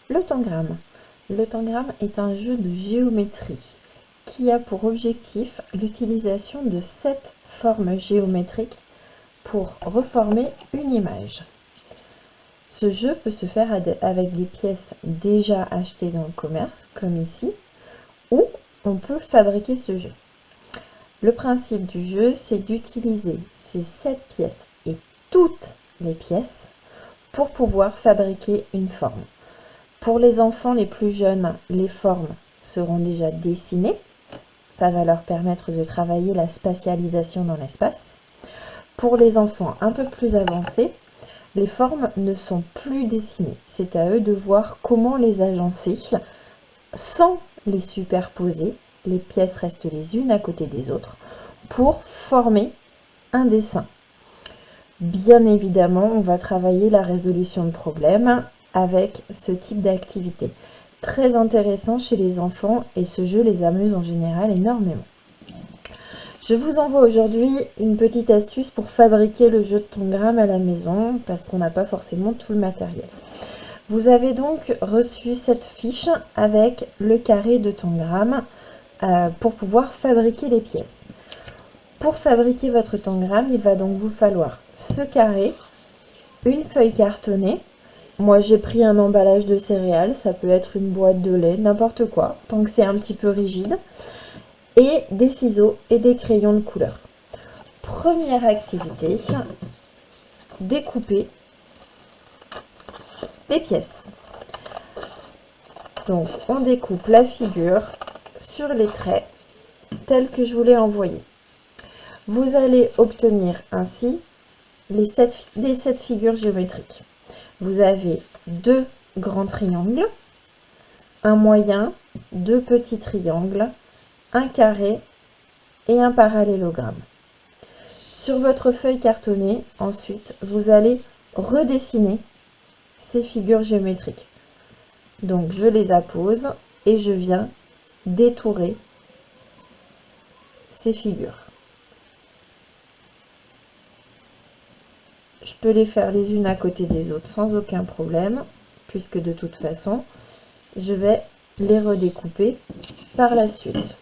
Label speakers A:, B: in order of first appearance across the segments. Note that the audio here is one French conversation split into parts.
A: Le tangramme. Le tangramme est un jeu de géométrie qui a pour objectif l'utilisation de 7 formes géométriques pour reformer une image. Ce jeu peut se faire avec des pièces déjà achetées dans le commerce, comme ici, ou on peut fabriquer ce jeu. Le principe du jeu, c'est d'utiliser ces 7 pièces et toutes les pièces pour pouvoir fabriquer une forme. Pour les enfants les plus jeunes, les formes seront déjà dessinées. Ça va leur permettre de travailler la spatialisation dans l'espace. Pour les enfants un peu plus avancés, les formes ne sont plus dessinées. C'est à eux de voir comment les agencer sans les superposer. Les pièces restent les unes à côté des autres pour former un dessin. Bien évidemment, on va travailler la résolution de problèmes avec ce type d'activité. Très intéressant chez les enfants et ce jeu les amuse en général énormément. Je vous envoie aujourd'hui une petite astuce pour fabriquer le jeu de tangramme à la maison parce qu'on n'a pas forcément tout le matériel. Vous avez donc reçu cette fiche avec le carré de tangramme pour pouvoir fabriquer les pièces. Pour fabriquer votre tangramme, il va donc vous falloir ce carré, une feuille cartonnée. Moi j'ai pris un emballage de céréales, ça peut être une boîte de lait, n'importe quoi, tant que c'est un petit peu rigide. Et des ciseaux et des crayons de couleur. Première activité, découper les pièces. Donc on découpe la figure sur les traits tels que je vous l'ai envoyé. Vous allez obtenir ainsi les 7 figures géométriques. Vous avez 2 grands triangles, un moyen, 2 petits triangles, un carré et un parallélogramme. Sur votre feuille cartonnée, ensuite, vous allez redessiner ces figures géométriques. Donc, je les appose et je viens détourer ces figures. Je peux les faire les unes à côté des autres sans aucun problème, puisque de toute façon, je vais les redécouper par la suite.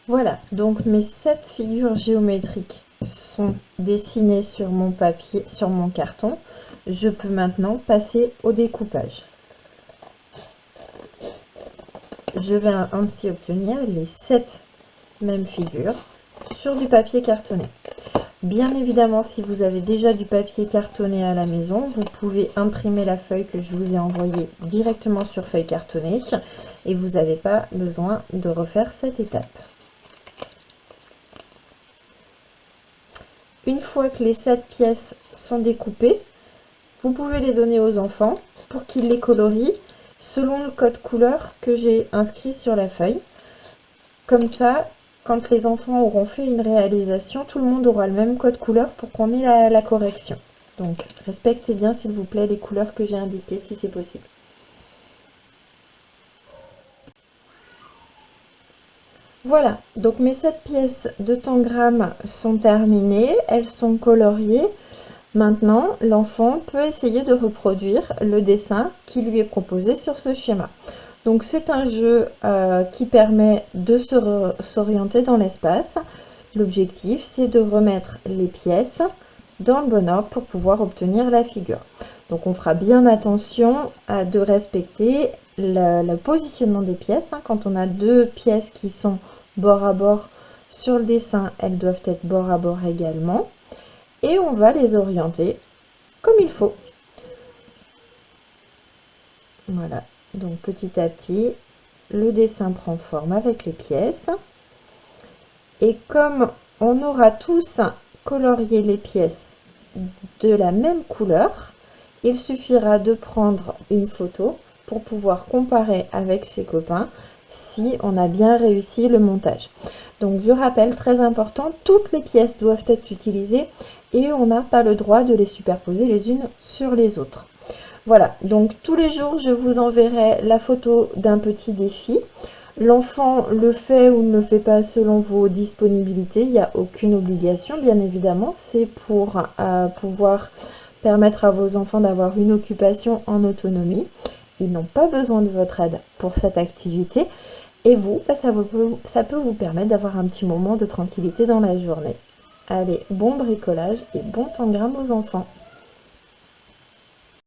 A: Voilà, donc mes 7 figures géométriques sont dessinées sur mon papier, sur mon carton. Je peux maintenant passer au découpage. Je vais ainsi obtenir les 7 mêmes figures sur du papier cartonné. Bien évidemment, si vous avez déjà du papier cartonné à la maison, vous pouvez imprimer la feuille que je vous ai envoyée directement sur feuille cartonnée et vous n'avez pas besoin de refaire cette étape. Une fois que les 7 pièces sont découpées, vous pouvez les donner aux enfants pour qu'ils les colorient selon le code couleur que j'ai inscrit sur la feuille. Comme ça, quand les enfants auront fait une réalisation, tout le monde aura le même code couleur pour qu'on ait la correction. Donc, respectez bien, s'il vous plaît, les couleurs que j'ai indiquées si c'est possible. Voilà, donc mes 7 pièces de tangramme sont terminées, elles sont coloriées. Maintenant, l'enfant peut essayer de reproduire le dessin qui lui est proposé sur ce schéma. Donc c'est un jeu qui permet de s'orienter dans l'espace. L'objectif, c'est de remettre les pièces dans le bon ordre pour pouvoir obtenir la figure. Donc on fera bien attention de respecter le positionnement des pièces. Quand on a 2 pièces qui sont bord à bord sur le dessin, elles doivent être bord à bord également. Et on va les orienter comme il faut. Voilà, donc petit à petit, le dessin prend forme avec les pièces. Et comme on aura tous colorié les pièces de la même couleur, il suffira de prendre une photo pour pouvoir comparer avec ses copains si on a bien réussi le montage. Donc je rappelle, très important, toutes les pièces doivent être utilisées et on n'a pas le droit de les superposer les unes sur les autres. Voilà, donc tous les jours, je vous enverrai la photo d'un petit défi. L'enfant le fait ou ne le fait pas selon vos disponibilités, il n'y a aucune obligation, bien évidemment. C'est pour pouvoir permettre à vos enfants d'avoir une occupation en autonomie. Ils n'ont pas besoin de votre aide pour cette activité. Et vous, ça peut vous permettre d'avoir un petit moment de tranquillité dans la journée. Allez, bon bricolage et bon tangram aux enfants.